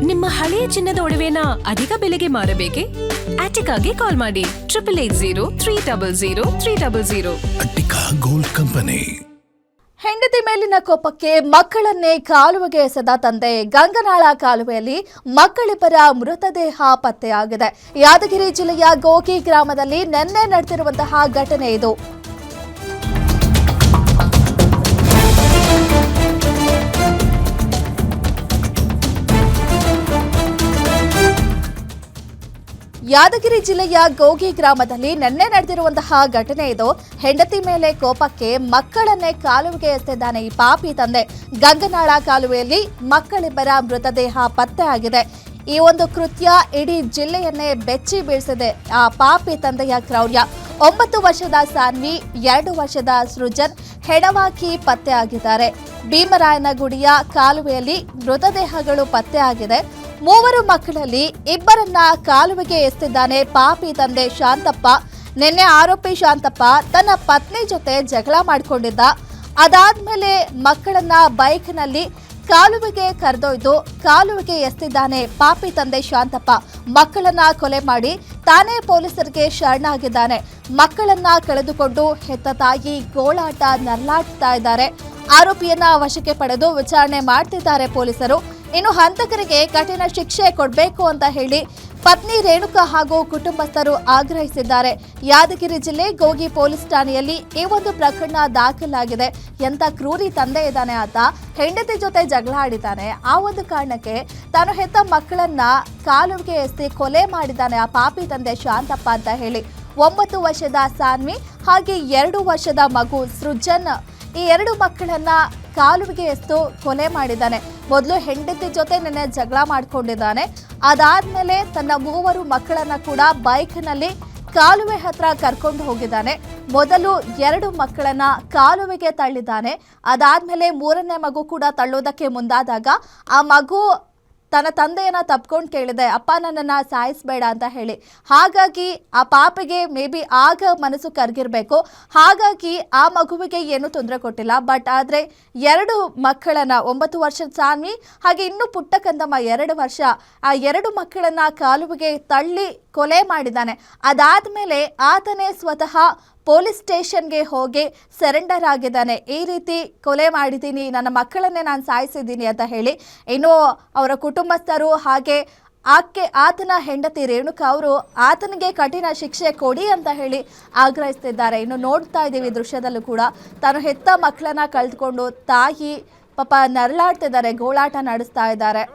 ನಿಮ್ಮ ಹಳೆಯ ಚಿನ್ನದ ಒಡವೆನ ಅಧಿಕ ಬೆಲೆಗೆ ಮಾರಬೇಕೆ? ಆಟಿಕಾಗೆ ಕಾಲ್ ಮಾಡಿ 8880 ಅಟ್ಟಿಕಾ ಗೋಲ್ಡ್ ಕಂಪನಿ. ಹೆಂಡತಿ ಮೇಲಿನ ಕೋಪಕ್ಕೆ ಮಕ್ಕಳನ್ನೇ ಕಾಲುವೆಗೆ ಎಸೆದ ತಂದೆ. ಗಂಗನಾಳ ಕಾಲುವೆಯಲ್ಲಿ ಮಕ್ಕಳಿಬ್ಬರ ಮೃತದೇಹ ಪತ್ತೆಯಾಗಿದೆ. ಯಾದಗಿರಿ ಜಿಲ್ಲೆಯ ಗೋಗಿ ಗ್ರಾಮದಲ್ಲಿ ನಿನ್ನೆ ನಡೆದಿರುವಂತಹ ಘಟನೆ ಇದು. ಯಾದಗಿರಿ ಜಿಲ್ಲೆಯ ಗೋಗಿ ಗ್ರಾಮದಲ್ಲಿ ನಿನ್ನೆ ನಡೆದಿರುವಂತಹ ಘಟನೆ ಇದು. ಹೆಂಡತಿ ಮೇಲೆ ಕೋಪಕ್ಕೆ ಮಕ್ಕಳನ್ನೇ ಕಾಲುವೆಗೆ ಎಸೆದಿದ್ದಾನೆ ಈ ಪಾಪಿ ತಂದೆ. ಗಂಗನಾಳ ಕಾಲುವೆಯಲ್ಲಿ ಮಕ್ಕಳಿಬ್ಬರ ಮೃತದೇಹ ಪತ್ತೆಯಾಗಿದೆ. ಈ ಒಂದು ಕೃತ್ಯ ಇಡೀ ಜಿಲ್ಲೆಯನ್ನೇ ಬೆಚ್ಚಿ ಬೀಳಿಸಿದೆ. ಆ ಪಾಪಿ ತಂದೆಯ ಕ್ರೌರ್ಯ. 9 ವರ್ಷದ ಸಾನ್ವಿ, 2 ವರ್ಷದ ಸೃಜನ್ ಹೆಣವಾಗಿ ಪತ್ತೆಯಾಗಿದ್ದಾರೆ. ಭೀಮರಾಯನಗುಡಿಯ ಕಾಲುವೆಯಲ್ಲಿ ಮೃತದೇಹಗಳು ಪತ್ತೆಯಾಗಿದೆ. 3 ಮಕ್ಕಳಲ್ಲಿ ಇಬ್ಬರನ್ನ ಕಾಲುವೆಗೆ ಎಸೆದಿದ್ದಾನೆ ಪಾಪಿ ತಂದೆ ಶಾಂತಪ್ಪ. ನಿನ್ನೆ ಆರೋಪಿ ಶಾಂತಪ್ಪ ತನ್ನ ಪತ್ನಿ ಜೊತೆ ಜಗಳ ಮಾಡಿಕೊಂಡಿದ್ದ. ಅದಾದ್ಮೇಲೆ ಮಕ್ಕಳನ್ನ ಬೈಕ್ನಲ್ಲಿ ಕಾಲುವೆಗೆ ಕರೆದೊಯ್ದು ಕಾಲುವೆಗೆ ಎಸೆದಿದ್ದಾನೆ ಪಾಪಿ ತಂದೆ ಶಾಂತಪ್ಪ. ಮಕ್ಕಳನ್ನ ಕೊಲೆ ಮಾಡಿ ತಾನೇ ಪೊಲೀಸರಿಗೆ ಶರಣಾಗಿದ್ದಾನೆ. ಮಕ್ಕಳನ್ನ ಕಳೆದುಕೊಂಡು ಹೆತ್ತ ತಾಯಿ ಗೋಳಾಟ ನರಳಾಡ್ತಾ ಇದ್ದಾರೆ. ಆರೋಪಿಯನ್ನ ವಶಕ್ಕೆ ಪಡೆದು ವಿಚಾರಣೆ ಮಾಡ್ತಿದ್ದಾರೆ ಪೊಲೀಸರು. ಇನ್ನು ಹಂತಕರಿಗೆ ಕಠಿಣ ಶಿಕ್ಷೆ ಕೊಡಬೇಕು ಅಂತ ಹೇಳಿ ಪತ್ನಿ ರೇಣುಕಾ ಹಾಗೂ ಕುಟುಂಬಸ್ಥರು ಆಗ್ರಹಿಸಿದ್ದಾರೆ. ಯಾದಗಿರಿ ಜಿಲ್ಲೆ ಗೋಗಿ ಪೊಲೀಸ್ ಠಾಣೆಯಲ್ಲಿ ಈ ಒಂದು ಪ್ರಕರಣ ದಾಖಲಾಗಿದೆ. ಎಂತ ಕ್ರೂರಿ ತಂದೆ ಇದ್ದಾನೆ ಆತ. ಹೆಂಡತಿ ಜೊತೆ ಜಗಳ ಆಡಿದ್ದಾನೆ. ಆ ಒಂದು ಕಾರಣಕ್ಕೆ ತಾನು ಹೆತ್ತ ಮಕ್ಕಳನ್ನ ಕಾಲುವೆಗೆ ಎಸೆದು ಕೊಲೆ ಮಾಡಿದ್ದಾನೆ ಆ ಪಾಪಿ ತಂದೆ ಶಾಂತಪ್ಪ ಅಂತ ಹೇಳಿ 9 ವರ್ಷದ ಸಾನ್ವಿ ಹಾಗೆ 2 ವರ್ಷದ ಮಗು ಸೃಜನ್ ಈ 2 ಮಕ್ಕಳನ್ನ ಕಾಲುವೆಗೆ ಎಸೆದು ಕೊಲೆ ಮಾಡಿದ್ದಾನೆ. ಮೊದಲು ಹೆಂಡತಿ ಜೊತೆ ನಿನ್ನೆ ಜಗಳ ಮಾಡ್ಕೊಂಡಿದ್ದಾನೆ. ಅದಾದ್ಮೇಲೆ ತನ್ನ 3 ಮಕ್ಕಳನ್ನ ಕೂಡ ಬೈಕ್ನಲ್ಲಿ ಕಾಲುವೆ ಹತ್ರ ಕರ್ಕೊಂಡು ಹೋಗಿದ್ದಾನೆ. ಮೊದಲು 2 ಮಕ್ಕಳನ್ನ ಕಾಲುವೆಗೆ ತಳ್ಳಿದ್ದಾನೆ. ಅದಾದ್ಮೇಲೆ 3ನೇ ಮಗು ಕೂಡ ತಳ್ಳೋದಕ್ಕೆ ಮುಂದಾದಾಗ ಆ ಮಗು ತನ್ನ ತಂದೆಯನ್ನ ತಪ್ಕೊಂಡು ಕೇಳಿದೆ, ಅಪ್ಪ ನನ್ನನ್ನು ಸಾಯಿಸಬೇಡ ಅಂತ ಹೇಳಿ. ಹಾಗಾಗಿ ಆ ಪಾಪಿಗೆ ಮೇ ಬಿ ಆಗ ಮನಸ್ಸು ಕರಗಿರಬೇಕು. ಹಾಗಾಗಿ ಆ ಮಗುವಿಗೆ ಏನೂ ತೊಂದರೆ ಕೊಟ್ಟಿಲ್ಲ. ಬಟ್ ಆದರೆ 2 ಮಕ್ಕಳನ್ನ 9 ವರ್ಷದ ಸಾನ್ವಿ ಹಾಗೆ ಇನ್ನೂ ಪುಟ್ಟ ಕಂದಮ್ಮ 2 ವರ್ಷ ಆ 2 ಮಕ್ಕಳನ್ನ ಕಾಲುವೆಗೆ ತಳ್ಳಿ ಕೊಲೆ ಮಾಡಿದ್ದಾನೆ. ಅದಾದ್ಮೇಲೆ ಆತನೇ ಸ್ವತಃ ಪೊಲೀಸ್ ಸ್ಟೇಷನ್ಗೆ ಹೋಗಿ ಸರೆಂಡರ್ ಆಗಿದ್ದಾನೆ. ಈ ರೀತಿ ಕೊಲೆ ಮಾಡಿದ್ದೀನಿ, ನನ್ನ ಮಕ್ಕಳನ್ನೇ ನಾನು ಸಾಯಿಸಿದ್ದೀನಿ ಅಂತ ಹೇಳಿ. ಇನ್ನು ಅವರ ಕುಟುಂಬಸ್ಥರು ಹಾಗೆ ಆತನ ಹೆಂಡತಿ ರೇಣುಕಾ ಅವರು ಆತನಿಗೆ ಕಠಿಣ ಶಿಕ್ಷೆ ಕೊಡಿ ಅಂತ ಹೇಳಿ ಆಗ್ರಹಿಸ್ತಿದ್ದಾರೆ. ಇನ್ನು ನೋಡ್ತಾ ಇದ್ದೀವಿ ದೃಶ್ಯದಲ್ಲೂ ಕೂಡ ತಾನು ಹೆತ್ತ ಮಕ್ಕಳನ್ನ ಕಳೆದುಕೊಂಡು ತಾಯಿ ಪಾಪ ನರಳಾಡ್ತಿದ್ದಾರೆ, ಗೋಳಾಟ ನಡೆಸ್ತಾ ಇದ್ದಾರೆ.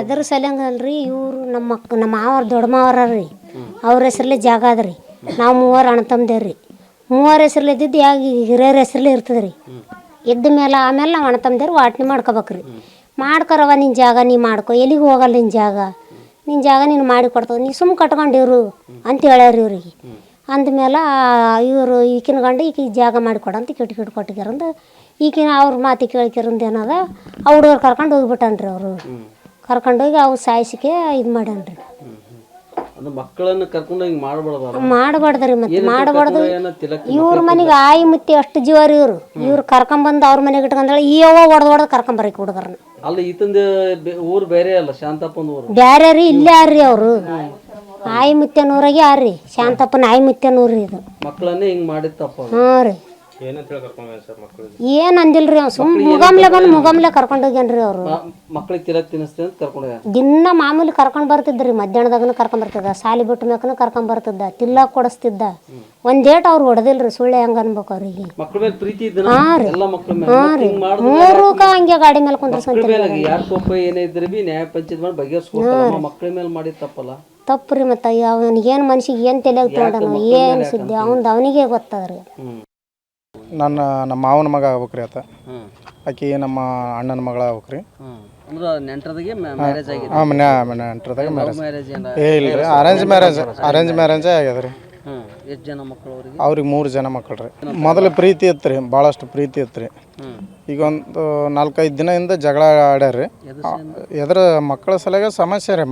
ಎದ್ರ ಸಲಂಗಲ್ರಿ ಇವರು ನಮ್ಮ ಮಾವರ ದೊಡ್ಡ ಮಾವರ ರೀ. ಅವ್ರ ಹೆಸ್ರಲ್ಲೇ ಜಾಗ ಅದ ರೀ. ನಾವು 3 ಅಣ್ಣ ತಮ್ಮದೇವ್ರಿ. 3 ಹೆಸ್ರಲ್ಲಿ ಇದ್ದಿದ್ದು ಹಿರಿಯರ ಹೆಸ್ರಲ್ಲೇ ಇರ್ತದೆ ರೀ. ಇದ್ದ ಮೇಲೆ ಆಮೇಲೆ ನಾವು ಅಣ್ಣ ತಮ್ಮದೇವ್ರು ವಾಟ್ನಿ ಮಾಡ್ಕೋಬೇಕ್ರಿ. ಮಾಡ್ಕೊರವ ನಿನ್ನ ಜಾಗ ನೀ ಮಾಡ್ಕೊ, ಎಲ್ಲಿಗೆ ಹೋಗಲ್ಲ ನಿನ್ನ ಜಾಗ ನೀನು ಮಾಡಿ ಕೊಡ್ತದ, ನೀ ಸುಮ್ಮ ಕಟ್ಕೊಂಡಿರು ಅಂತ ಹೇಳ್ಯಾರ ಇವ್ರಿಗೆ. ಅಂದಮೇಲೆ ಇವರು ಈಕಿನ ಗಂಡು ಈಕಿಗೆ ಜಾಗ ಮಾಡಿಕೊಡಂತ ಕಿಟ್ಕಿಟ್ ಕೊಟ್ಟಿಗ್ಯಾರಂದು ಈಕಿನ ಅವ್ರ ಮಾತಿ ಕೇಳ್ಕಿರಂದು ಏನದ ಆ ಹುಡುಗರು ಕರ್ಕೊಂಡು ಹೋಗ್ಬಿಟ್ಟನ್ರಿ. ಅವರು ಕರ್ಕೊಂಡೋಗಿ ಅವ್ರು ಸಾಯಿಸಿಕೆ ಇದು ಮಾಡ್ಯಾನ್ರಿ. ಮಕ್ಕಳನ್ನ ಕರ್ಕೊಂಡು ಮಾಡಬಾರ್ದ್ರಿ. ಮತ್ತೆ ಮಾಡಬಾರ್ದು. ಇವ್ರ ಮನೆಗೆ ಆಯಿ ಮುತ್ತಿ ಅಷ್ಟು ಜೀವರಿ ಇವ್ರು ಕರ್ಕೊಂಬಂದು ಅವ್ರ ಮನೆಗೆ ಇಟ್ಕೊಂಡಾಳೆ. ಈ ಅವ್ವ ಹೊಡೆದು ಕರ್ಕೊಂಬರಕ್ಕೆ ಹುಡುಗರನ್ನ. ಅಲ್ಲ ಈತಂದ ಊರು ಬೇರೆ ಅಲ್ಲ, ಶಾಂತಪ್ಪನ ಊರು ಬ್ಯಾರೆ ರೀ. ಇಲ್ಲೇ ಆರ್ರಿ ಅವರು. ಆಯಿ ಮುತ್ಯನೂರಾಗೆ ಆರ್ರಿ. ಶಾಂತಪ್ಪನ ಆಯಿ ಮುತ್ಯನೂರು ಇದು. ಮಕ್ಕಳನ್ನೇ ಹಿಂಗ್ ಮಾಡಿತ್ತಪ್ಪ. ಹಾಂ ರೀ. ಏನ್ ಅಂದಿಲ್ರಿ. ಅವ್ನು ಸುಮ್ ಮುಗಮ್ಲೆ ಬಂದು ಮುಗಮ್ಲೆ ಕರ್ಕೊಂಡು ಹೋಗ್ಯಾನ್ರಿ. ಅವರು ಮಕ್ಳಿಗೆ ತಿರಕ್ ತಿನ್ನಿಸ್ತೇನೆ ಅಂತ ಕರ್ಕೊಂಡು ದಿನ ಮಾಮೂಲಿ ಕರ್ಕೊಂಡ್ ಬರ್ತಿದ್ರಿ. ಮಧ್ಯಾಹ್ನದಾಗನು ಕರ್ಕೊಂಡ್ ಬರ್ತಿದ್ದ, ಸಾಲಿ ಬಿಟ್ಟ ಮೇಕನು ಕರ್ಕೊಂಡ್ ಬರ್ತಿದ್ದ, ತಿಲ್ಲಾಕ್ ಕೊಡಿಸ್ತಿದ್ದ. ಒಂದೇಟ್ ಅವ್ರು ಹೊಡೆದಿಲ್ರಿ. ಸುಳ್ಳೆ ಹೆಂಗ ಅನ್ಬೇಕು ಅವ್ರಿಗೆ. ಮಕ್ಳ ಮೇಲೆ ಪ್ರೀತಿ ಇದ್ದ. ಹಾಂ ರೀ. ಹಾಂ ರೀ. 3 ಹಂಗೆ ಗಾಡಿ ಮೇಲೆ ಕುಂದ್ರಸ್ಕೊಂತ ಯಾರ ಕೋಪ ಏನೇ ಇದ್ರೆ ಬಿ ನ್ಯಾಯ ಪಂಚಾಯತ್ ಮಾಡಿ ಬಗೆಹರಿಸ್ಕೊಡ್ತಾರ. ಮಕ್ಳ ಮೇಲೆ ಮಾಡಿ ತಪ್ಪಲ್ಲ ತಪ್ಪು ರೀ. ಮತ್ತೆ ಅವನಿಗೇನು ಮನ್ಸಿಗೆ ಏನು ತಲೆಯಾಗ ತೊಗೊಂಡನು ಏನು ಸುದ್ದಿ ಅವನಿಗೆ ಗೊತ್ತದ್ರಿ. ನಮ್ಮ ಮಾವನ ಮಗ ಆಗ್ಬೇಕ್ರಿ ಆತ. ಆಕಿ ನಮ್ಮ ಅಣ್ಣನ ಮಗಳ ಆಗ್ಬೇಕ್ರಿ. ಅಂದ್ರೆ ನೆಂಟರದಾಗೆ ಮ್ಯಾರೇಜ್ ಆಗಿದೆ. ಹಾಂ ಮನೆ ಎಂಟ್ರದಾಗ ಮ್ಯಾರೇಜ್. ಮ್ಯಾರೇಜ್ ಏನ ಇಲ್ಲ ರೀ ಅರೇಂಜ್ ಮ್ಯಾರೇಜೇ ಆಗ್ಯದ ರೀ. ಎಷ್ಟು ಜನ ಮಕ್ಕಳು ಅವ್ರಿಗೆ? ಅವ್ರಿಗೆ 3 ಜನ ಮಕ್ಕಳು ರೀ. ಮೊದಲು ಪ್ರೀತಿ ಇತ್ತು ರೀ, ಭಾಳಷ್ಟು ಪ್ರೀತಿ ಇತ್ತು ರೀ. ಈಗ ಒಂದು 4-5 ದಿನದಿಂದ ಜಗಳ ಆಡ್ಯಾರ ರೀ. ಎದ್ರ ಮಕ್ಕಳ ಸಲಗ ಸಮಸ್ಯೆ ರೀ.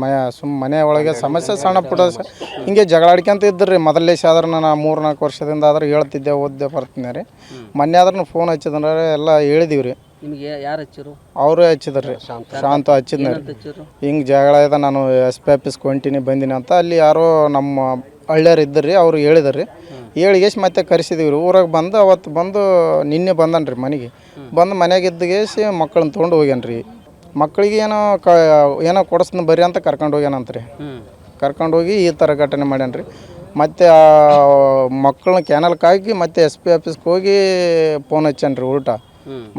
ಮನೆ ಒಳಗೆ ಸಮಸ್ಯೆ ಸಣ್ಣ ಪುಟ್ಟ ಹಿಂಗೆ ಜಗಳ ಆಡ್ಕೊಂತ ಇದ್ದರು ರೀ. ಮೊದಲೇ ಆದ್ರೆ ನಾನು 3-4 ವರ್ಷದಿಂದ ಆದ್ರೆ ಹೇಳ್ತಿದ್ದೆ, ಓದ್ದೆ ಬರ್ತೀನಿ ರೀ. ಮೊನ್ನೆ ಆದ್ರೂ ಫೋನ್ ಹಚ್ಚಿದ್ರೆ ಎಲ್ಲ ಹೇಳಿದೀವಿ ರೀ. ನಿಮಗೆ ಯಾರು ಹಚ್ಚಿರು? ಅವರೇ ಹಚ್ಚಿದ್ರಿ, ಶಾಂತ ಹಚ್ಚಿದ್ನ ರೀ. ಹಿಂಗೆ ಜಗಳ ಇದೆ, ನಾನು SP ಆಫೀಸ್ಗೆ ಹೊಂಟೀನಿ ಬಂದೀನಿ ಅಂತ. ಅಲ್ಲಿ ಯಾರೋ ನಮ್ಮ ಹಳ್ಳಿಯರು ಇದ್ದರ್ರಿ, ಅವ್ರು ಹೇಳಿದ್ರಿ. ಹೇಳಿಗೆಸಿ ಮತ್ತೆ ಕರೆಸಿದೀವಿ ರೀ. ಊರಾಗ ಬಂದು ಅವತ್ತು ಬಂದು ನಿನ್ನೆ ಬಂದನ್ರಿ ಮನೆಗೆ. ಬಂದು ಮನೆಯಾಗ ಇದ್ದಗೇಸಿ ಮಕ್ಕಳನ್ನ ತೊಗೊಂಡು ಹೋಗ್ಯಾನ್ರಿ. ಮಕ್ಕಳಿಗೆ ಏನೋ ಕೊಡಿಸ್ತೀನಿ ಬರ್ರಿ ಅಂತ ಕರ್ಕೊಂಡು ಹೋಗ್ಯಾನಂತ್ರಿ. ಕರ್ಕೊಂಡು ಹೋಗಿ ಈ ಥರ ಘಟನೆ ಮಾಡ್ಯಾನ್ರಿ. ಮತ್ತು ಮಕ್ಕಳನ್ನ ಕ್ಯಾನಲ್ಗೆ ಹಾಕಿ ಮತ್ತೆ SP ಆಫೀಸ್ಗೆ ಹೋಗಿ ಫೋನ್ ಹಚ್ಚಾನ್ರಿ ಉಲ್ಟಾ.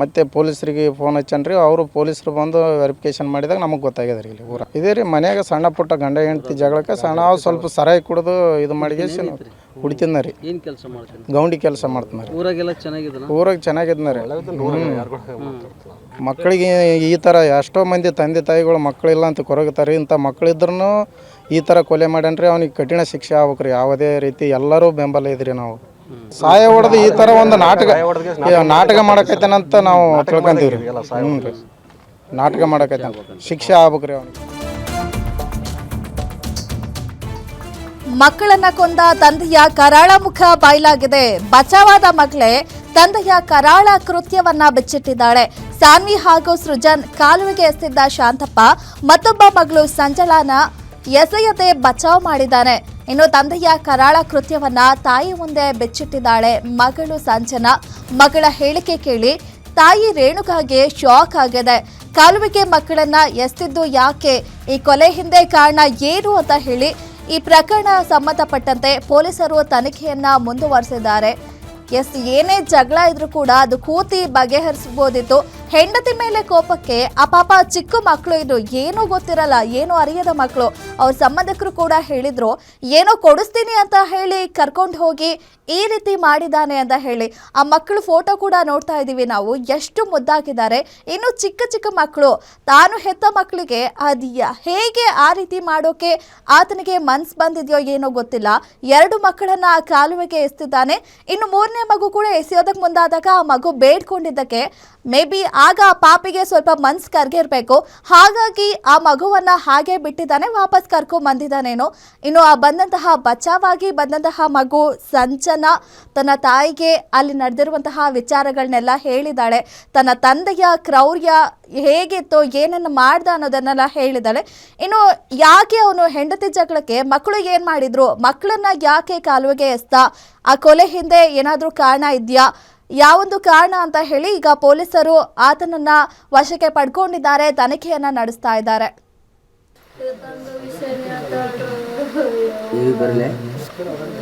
ಮತ್ತು ಪೊಲೀಸರಿಗೆ ಫೋನ್ ಹಚ್ಚನ್ರಿ. ಅವರು ಪೊಲೀಸರು ಬಂದು ವೆರಿಫಿಕೇಶನ್ ಮಾಡಿದಾಗ ನಮಗೆ ಗೊತ್ತಾಗ್ಯದ ರೀ. ಇಲ್ಲಿ ಊರ ಇದೇ ರೀ ಮನ್ಯಾಗ ಸಣ್ಣ ಪುಟ್ಟ ಗಂಡ ಹೆಂಡತಿ ಜಗಳಕ್ಕೆ ನಾವು ಸ್ವಲ್ಪ ಸರಾಯಿ ಕುಡಿದು ಇದು ಮಾಡಿಗೇಸಿ ಕುಡಿತಿದ್ನ ರೀ. ಏನು ಕೆಲಸ ಮಾಡ್ತೀನಿ? ಗೌಂಡಿ ಕೆಲಸ ಮಾಡ್ತಾನೆ ರೀ. ಊರಾಗೆಲ್ಲ ಚೆನ್ನಾಗಿದ್ದಾನ? ಊರಾಗ ಚೆನ್ನಾಗಿದ್ನ ರೀ. ಮಕ್ಕಳಿಗೆ ಈ ಥರ ಎಷ್ಟೋ ಮಂದಿ ತಂದೆ ತಾಯಿಗಳು ಮಕ್ಕಳಿಲ್ಲ ಅಂತ ಕೊರಗುತ್ತಾರೆ. ಇಂಥ ಮಕ್ಕಳಿದ್ರೂ ಈ ಥರ ಕೊಲೆ ಮಾಡ್ಯಾನ್ರಿ. ಅವ್ನಿಗೆ ಕಠಿಣ ಶಿಕ್ಷೆ ಆಗ್ಬೇಕು ರೀ. ಯಾವುದೇ ರೀತಿ ಎಲ್ಲರೂ ಬೆಂಬಲ ಇದ್ರಿ. ನಾವು ಸಹಾಯ ಹೊಡೆದು ಈ ಥರ ಒಂದು ನಾಟಕ ಮಾಡಕೈತೇನಂತ ನಾವು ತಿಳ್ಕೊಂತೀವಿ ರೀ. ರೀ ನಾಟಕ ಮಾಡಕೈತೆ, ಶಿಕ್ಷೆ ಆಗ್ಬೇಕು ರೀ ಅವ್ನಿಗೆ. ಮಕ್ಕಳನ್ನ ಕೊಂದ ತಂದೆಯ ಕರಾಳ ಮುಖ ಬಯಲಾಗಿದೆ. ಬಚಾವಾದ ಮಗಳೇ ತಂದೆಯ ಕರಾಳ ಕೃತ್ಯವನ್ನ ಬಿಚ್ಚಿಟ್ಟಿದ್ದಾಳೆ. ಸಾನ್ವಿ ಹಾಗೂ ಸೃಜನ್ ಕಾಲುವೆಗೆ ಎಸೆದಿದ್ದ ಶಾಂತಪ್ಪ ಮತ್ತೊಬ್ಬ ಮಗಳು ಸಂಜಲಾನ ಎಸೆಯದೆ ಬಚಾವ್ ಮಾಡಿದ್ದಾನೆ. ಇನ್ನು ತಂದೆಯ ಕರಾಳ ಕೃತ್ಯವನ್ನ ತಾಯಿ ಮುಂದೆ ಬೆಚ್ಚಿಟ್ಟಿದ್ದಾಳೆ ಮಗಳು ಸಂಜನಾ. ಮಗಳ ಹೇಳಿಕೆ ಕೇಳಿ ತಾಯಿ ರೇಣುಕಾಗೆ ಶಾಕ್ ಆಗಿದೆ. ಕಾಲುವೆಗೆ ಮಕ್ಕಳನ್ನ ಎಸೆದಿದ್ದು ಯಾಕೆ, ಈ ಕೊಲೆ ಹಿಂದೆ ಕಾರಣ ಏನು ಅಂತ ಹೇಳಿ ಈ ಪ್ರಕರಣ ಸಂಬಂಧಪಟ್ಟಂತೆ ಪೊಲೀಸರು ತನಿಖೆಯನ್ನ ಮುಂದುವರೆಸಿದ್ದಾರೆ. ಏನೇ ಜಗಳ ಇದ್ರೂ ಕೂಡ ಅದು ಕೂತಿ ಬಗೆಹರಿಸಬಹುದಿತ್ತು. ಹೆಂಡತಿ ಮೇಲೆ ಕೋಪಕ್ಕೆ ಆ ಪಾಪ ಚಿಕ್ಕ ಮಕ್ಕಳು ಇದು ಏನೂ ಗೊತ್ತಿರಲ್ಲ, ಏನೂ ಅರಿಯದ ಮಕ್ಕಳು. ಅವ್ರ ಸಂಬಂಧಿಕರು ಕೂಡ ಹೇಳಿದ್ರು ಏನೋ ಕೊಡಿಸ್ತೀನಿ ಅಂತ ಹೇಳಿ ಕರ್ಕೊಂಡು ಹೋಗಿ ಈ ರೀತಿ ಮಾಡಿದ್ದಾನೆ ಅಂತ ಹೇಳಿ. ಆ ಮಕ್ಕಳು ಫೋಟೋ ಕೂಡ ನೋಡ್ತಾ ಇದ್ದೀವಿ ನಾವು, ಎಷ್ಟು ಮುದ್ದಾಗಿದ್ದಾರೆ. ಇನ್ನು ಚಿಕ್ಕ ಚಿಕ್ಕ ಮಕ್ಕಳು, ತಾನು ಹೆತ್ತ ಮಕ್ಕಳಿಗೆ ಅದು ಹೇಗೆ ಆ ರೀತಿ ಮಾಡೋಕೆ ಆತನಿಗೆ ಮನ್ಸು ಬಂದಿದೆಯೋ ಏನೋ ಗೊತ್ತಿಲ್ಲ. 2 ಮಕ್ಕಳನ್ನ ಕಾಲುವೆಗೆ ಎಸ್ತಿದ್ದಾನೆ. ಇನ್ನು 3ನೇ ಮಗು ಕೂಡ ಎಸೆಯೋದಕ್ಕೆ ಮುಂದಾದಾಗ ಆ ಮಗು ಬೇಡ್ಕೊಂಡಿದ್ದಕ್ಕೆ ಮೇ ಬಿ ಆಗ ಆ ಪಾಪಿಗೆ ಸ್ವಲ್ಪ ಮನ್ಸು ಕರ್ಗಿರ್ಬೇಕು. ಹಾಗಾಗಿ ಆ ಮಗುವನ್ನ ಹಾಗೆ ಬಿಟ್ಟಿದ್ದಾನೆ, ವಾಪಸ್ ಕರ್ಕೊಂಡ್ ಬಂದಿದ್ದಾನೇನೋ. ಇನ್ನು ಆ ಬಚಾವಾಗಿ ಬಂದಂತಹ ಮಗು ಸಂಜನಾ ತನ್ನ ತಾಯಿಗೆ ಅಲ್ಲಿ ನಡೆದಿರುವಂತಹ ವಿಚಾರಗಳನ್ನೆಲ್ಲ ಹೇಳಿದಾಳೆ. ತನ್ನ ತಂದೆಯ ಕ್ರೌರ್ಯ ಹೇಗಿತ್ತು, ಏನನ್ನು ಮಾಡ್ದ ಅನ್ನೋದನ್ನೆಲ್ಲ ಹೇಳಿದಾಳೆ. ಇನ್ನು ಯಾಕೆ ಅವನು ಹೆಂಡತಿ ಜಗಳಕ್ಕೆ ಮಕ್ಕಳು ಏನ್ ಮಾಡಿದ್ರು, ಮಕ್ಕಳನ್ನ ಯಾಕೆ ಕಾಲುವೆಗೆ ಎಸ್ದ, ಆ ಕೊಲೆ ಹಿಂದೆ ಏನಾದ್ರೂ ಕಾರಣ ಇದೆಯಾ, ಯಾವೊಂದು ಕಾರಣ ಅಂತ ಹೇಳಿ ಈಗ ಪೊಲೀಸರು ಆತನನ್ನ ವಶಕ್ಕೆ ಪಡ್ಕೊಂಡಿದ್ದಾರೆ, ತನಿಖೆಯನ್ನ ನಡೆಸ್ತಾ ಇದ್ದಾರೆ.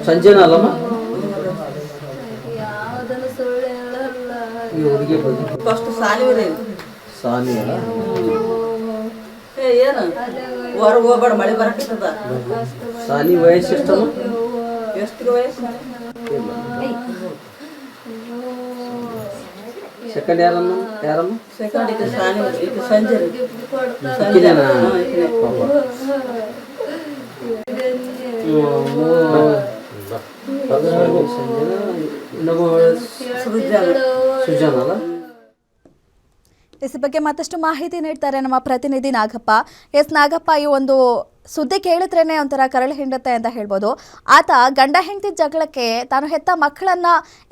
ಸಂಜೆನ ಅಲ್ಲಮ್ಮ ಹೊರಗೆ ಹೋಗ್ಬೇಡ, ಮಳೆ ಬರಕತ್ತದ. ಸಾನಿ ವಯಸ್ಸು ಎಷ್ಟಮ್ಮ? ಎಷ್ಟು ವಯಸ್ಸು? ಸೆಕೆಂಡ್ ಯಾರಮ್ಮ? ಸೆಕೆಂಡ್ ಇದು ಸಾನಿ, ಇದು ಸಂಜೆ. ಸುಜಾನ ಅಲ್ಲ. ಇದ್ರ ಬಗ್ಗೆ ಮತ್ತಷ್ಟು ಮಾಹಿತಿ ನೀಡ್ತಾರೆ ನಮ್ಮ ಪ್ರತಿನಿಧಿ ನಾಗಪ್ಪ. ನಾಗಪ್ಪ, ಈ ಒಂದು ಸುದ್ದಿ ಕೇಳಿದ್ರೇನೆ ಒಂಥರ ಕರಳು ಹಿಂಡುತ್ತೆ ಅಂತ ಹೇಳ್ಬೋದು. ಆತ ಗಂಡ ಹೆಂಡತಿ ಜಗಳಕ್ಕೆ ತಾನು ಹೆತ್ತ ಮಕ್ಕಳನ್ನ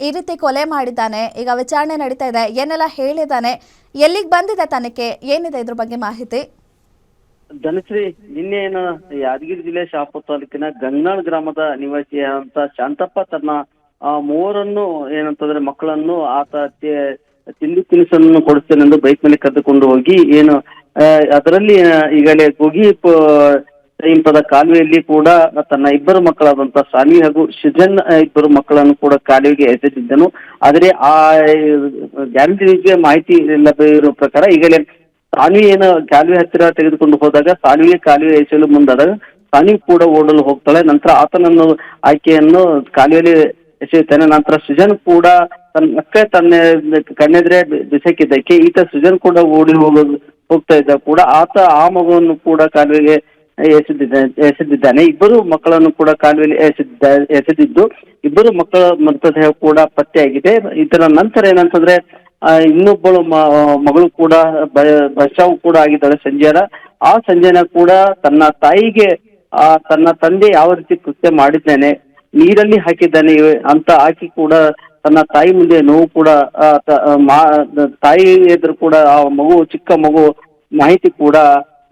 ಈ ರೀತಿ ಕೊಲೆ ಮಾಡಿದ್ದಾನೆ. ಈಗ ವಿಚಾರಣೆ ನಡೀತಾ ಇದೆ, ಏನೆಲ್ಲ ಹೇಳಿದ್ದಾನೆ, ಎಲ್ಲಿಗೆ ಬಂದಿದೆ ತನಿಖೆ, ಏನಿದೆ ಇದ್ರ ಬಗ್ಗೆ ಮಾಹಿತಿ? ಧನಶ್ರೀ, ನಿನ್ನೆ ಏನು ಯಾದಗಿರಿ ಜಿಲ್ಲೆ ಶಹಾಪುರ ತಾಲೂಕಿನ ಗಂಗನಾಳ್ ಗ್ರಾಮದ ನಿವಾಸಿಯಾದಂತ ಶಾಂತಪ್ಪ ತನ್ನ 3 ಏನಂತಂದ್ರೆ ಮಕ್ಕಳನ್ನು ಆತ ತಿಂಡಿ ತಿನಿಸನ್ನು ಕೊಡಿಸ್ತೇನೆಂದು ಬೈಕ್ ಮೇಲೆ ಕರೆದುಕೊಂಡು ಹೋಗಿ ಏನು ಅದರಲ್ಲಿ ಈಗಲೇ ಗೋಗಿ ಸಮೀಪದ ಕಾಲುವೆಯಲ್ಲಿ ಕೂಡ ತನ್ನ 2 ಮಕ್ಕಳಾದಂತಹ ಸಾನ್ವಿ ಹಾಗೂ ಸೃಜನ್ 2 ಮಕ್ಕಳನ್ನು ಕೂಡ ಕಾಲುವೆಗೆ ಎಸೆದಿದ್ದನು. ಆದರೆ ಆ ಗ್ಯಾರಂಟಿ ಮಾಹಿತಿ ಲಭ್ಯ ಇರುವ ಪ್ರಕಾರ ಈಗಲೇ ಸಾನ್ವಿ ಏನು ಕಾಲುವೆ ಹತ್ತಿರ ತೆಗೆದುಕೊಂಡು ಹೋದಾಗ ಸಾನ್ವಿಗೆ ಕಾಲುವೆ ಎಸೆಯಲು ಮುಂದಾದಾಗ ಸಾನ್ವಿ ಕೂಡ ಓಡಲು ಹೋಗ್ತಾಳೆ. ನಂತರ ಆತನನ್ನು ಆಕೆಯನ್ನು ಕಾಲುವೆಯಲ್ಲಿ ಎಸೆಯುತ್ತಾನೆ. ನಂತರ ಸೃಜನ್ ಕೂಡ ತನ್ನ ಕಣ್ಣೆದ್ರೆ ಬಿಸಾಕಿದ್ದಕ್ಕೆ ಈತ ಸೃಜನ್ ಕೂಡ ಓಡಿ ಹೋಗ್ತಾ ಇದ್ದ ಕೂಡ ಆತ ಆ ಮಗುವನ್ನು ಕೂಡ ಕಾಲುವೆಗೆ ಎಸೆದಿದ್ದಾನೆ. ಇಬ್ಬರು ಮಕ್ಕಳನ್ನು ಕೂಡ ಕಾಲುವೆಯಲ್ಲಿ ಎಸೆದಿದ್ದು ಇಬ್ಬರು ಮಕ್ಕಳ ಮೃತದೇಹ ಕೂಡ ಪತ್ತೆಯಾಗಿದೆ. ಇದರ ನಂತರ ಏನಂತಂದ್ರೆ ಇನ್ನೊಬ್ಬಳು ಮಗಳು ಕೂಡ ಬಚಾವು ಕೂಡ ಆಗಿದ್ದಾಳೆ ಸಂಜಯನ. ಆ ಸಂಜಯನ ಕೂಡ ತನ್ನ ತಾಯಿಗೆ ತನ್ನ ತಂದೆ ಯಾವ ರೀತಿ ಕೃತ್ಯ ಮಾಡಿದ್ದಾನೆ, ನೀರಲ್ಲಿ ಹಾಕಿದ್ದಾನೆ ಅಂತ ಹಾಕಿ ಕೂಡ ತನ್ನ ತಾಯಿ ಮುಂದೆ ನೋವು ಕೂಡ ತಾಯಿ ಎದುರು ಕೂಡ ಆ ಮಗು ಚಿಕ್ಕ ಮಗು ಮಾಹಿತಿ ಕೂಡ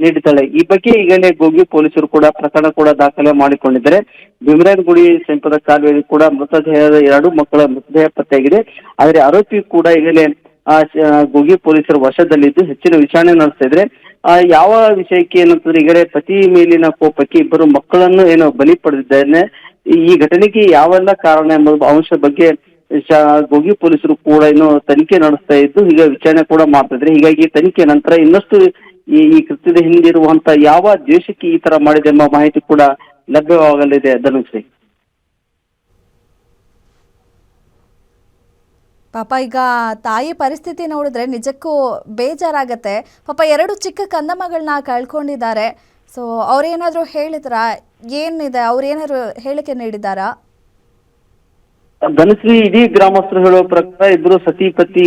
ನೀಡಿದ್ದಾಳೆ. ಈ ಬಗ್ಗೆ ಈಗಲೇ ಗೋಗಿ ಪೊಲೀಸರು ಕೂಡ ಪ್ರಕರಣ ಕೂಡ ದಾಖಲೆ ಮಾಡಿಕೊಂಡಿದ್ದಾರೆ. ಭೀಮರಾಯನಗುಡಿ ಸಮೀಪದ ಕಾಲುವೆಯಲ್ಲಿ ಕೂಡ ಮೃತದೇಹದ 2 ಮಕ್ಕಳ ಮೃತದೇಹ ಪತ್ತೆಯಾಗಿದೆ. ಆದರೆ ಆರೋಪಿ ಕೂಡ ಈಗಲೇ ಗೋಗಿ ಪೊಲೀಸರ ವಶದಲ್ಲಿದ್ದು ಹೆಚ್ಚಿನ ವಿಚಾರಣೆ ನಡೆಸ್ತಾ ಇದ್ರೆ. ಯಾವ ವಿಷಯಕ್ಕೆ ಏನಂತಂದ್ರೆ ಈಗಲೇ ಪತಿ ಮೇಲಿನ ಕೋಪಕ್ಕೆ ಇಬ್ಬರು ಮಕ್ಕಳನ್ನು ಏನೋ ಬಲಿ ಪಡೆದಿದ್ದಾನೆ. ಈ ಘಟನೆಗೆ ಯಾವೆಲ್ಲ ಕಾರಣ ಎಂಬ ಅಂಶದ ಬಗ್ಗೆ ಗೋಗಿ ಪೊಲೀಸರು ಕೂಡ ಇನ್ನು ತನಿಖೆ ನಡೆಸ್ತಾ ಇದ್ದು ಈಗ ವಿಚಾರಣೆ ಕೂಡ ಮಾಡ್ತಾ ಇದ್ರೆ. ಹೀಗಾಗಿ ತನಿಖೆ ನಂತರ ಇನ್ನಷ್ಟು ಈ ಕೃತ್ಯದ ಹಿಂದಿರುವಂತ ಯಾವ ದ್ವೇಷಕ್ಕೆ ಈ ತರ ಮಾಡಿದೆ ಎಂಬ ಮಾಹಿತಿ ಕೂಡ ಲಭ್ಯವಾಗಲಿದೆ. ಧನುಶ್ರೀ, ಪಾಪ ಈಗ ತಾಯಿ ಪರಿಸ್ಥಿತಿ ನೋಡಿದ್ರೆ ನಿಜಕ್ಕೂ ಬೇಜಾರಾಗತ್ತೆ. ಪಾಪ 2 ಚಿಕ್ಕ ಕಂದಮ್ಮಗಳನ್ನ ಕಳ್ಕೊಂಡಿದ್ದಾರೆ. ಸೊ ಅವ್ರೇನಾದ್ರು ಹೇಳಿದ್ರಾ, ಏನಿದೆ ಅವ್ರೇನಾದ್ರು ಹೇಳಿಕೆ ನೀಡಿದ್ದಾರಾ? ಧನುಶ್ರೀ, ಇಡೀ ಗ್ರಾಮಸ್ಥರು ಹೇಳುವ ಪ್ರಕಾರ ಇಬ್ಬರು ಸತಿಪತಿ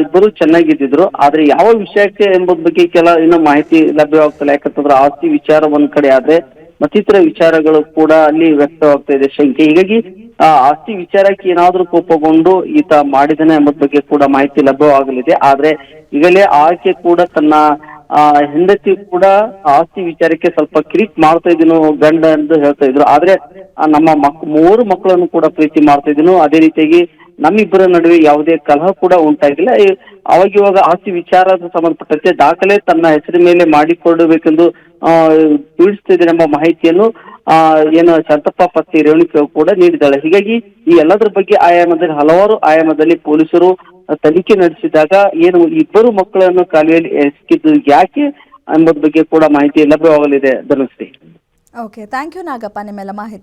ಇಬ್ಬರು ಚೆನ್ನಾಗಿದ್ದಿದ್ರು. ಆದ್ರೆ ಯಾವ ವಿಷಯಕ್ಕೆ ಎಂಬುದ ಬಗ್ಗೆ ಇನ್ನೂ ಮಾಹಿತಿ ಲಭ್ಯವಾಗ್ತಿಲ್ಲ. ಯಾಕಂತಂದ್ರೆ ಆಸ್ತಿ ವಿಚಾರ ಒಂದ್ ಕಡೆ ಆದ್ರೆ ಮತ್ತಿತರ ವಿಚಾರಗಳು ಕೂಡ ಅಲ್ಲಿ ವ್ಯಕ್ತವಾಗ್ತಾ ಇದೆ ಶಂಕೆ. ಹೀಗಾಗಿ ಆಸ್ತಿ ವಿಚಾರಕ್ಕೆ ಏನಾದ್ರೂ ಕೋಪಗೊಂಡು ಈತ ಮಾಡಿದನೆ ಎಂಬುದ ಬಗ್ಗೆ ಕೂಡ ಮಾಹಿತಿ ಲಭ್ಯವಾಗಲಿದೆ. ಆದ್ರೆ ಈಗಲೇ ಆಕೆ ಕೂಡ ತನ್ನ ಹೆಂಡತಿ ಕೂಡ ಆಸ್ತಿ ವಿಚಾರಕ್ಕೆ ಸ್ವಲ್ಪ ಕಿರಿಕ್ ಮಾಡ್ತಾ ಇದೀನು ಗಂಡ ಎಂದು ಹೇಳ್ತಾ ಇದ್ರು. ಆದ್ರೆ ನಮ್ಮ 3 ಮಕ್ಕಳನ್ನು ಕೂಡ ಪ್ರೀತಿ ಮಾಡ್ತಾ ಇದೀನು, ಅದೇ ರೀತಿಯಾಗಿ ನಮ್ಮಿಬ್ಬರ ನಡುವೆ ಯಾವುದೇ ಕಲಹ ಕೂಡ ಉಂಟಾಗಿಲ್ಲ. ಅವಾಗ ಆಸ್ತಿ ವಿಚಾರದ ಸಂಬಂಧಪಟ್ಟಂತೆ ದಾಖಲೆ ತನ್ನ ಹೆಸರಿನ ಮೇಲೆ ಮಾಡಿಕೊಡಬೇಕೆಂದು ತಿಳಿಸ್ತಿದ್ದೇನೆ ಎಂಬ ಮಾಹಿತಿಯನ್ನು ಏನು ಶಾಂತಪ್ಪ ಪತ್ನಿ ರೇವಣಿಕೆ ಕೂಡ ನೀಡಿದ್ದಾಳೆ. ಹೀಗಾಗಿ ಈ ಎಲ್ಲದರ ಬಗ್ಗೆ ಹಲವಾರು ಆಯಾಮದಲ್ಲಿ ಪೊಲೀಸರು ತನಿಖೆ ನಡೆಸಿದಾಗ ಏನು ಇಬ್ಬರು ಮಕ್ಕಳನ್ನು ಕಾಲುವೆಯಲ್ಲಿ ಎಸಗಿದ್ದು ಯಾಕೆ ಎಂಬುದ ಬಗ್ಗೆ ಕೂಡ ಮಾಹಿತಿ ಲಭ್ಯವಾಗಲಿದೆ. Dhanushree, okay, thank you Nagappa ನಿಮ್ಮೆಲ್ಲ ಮಾಹಿತಿ.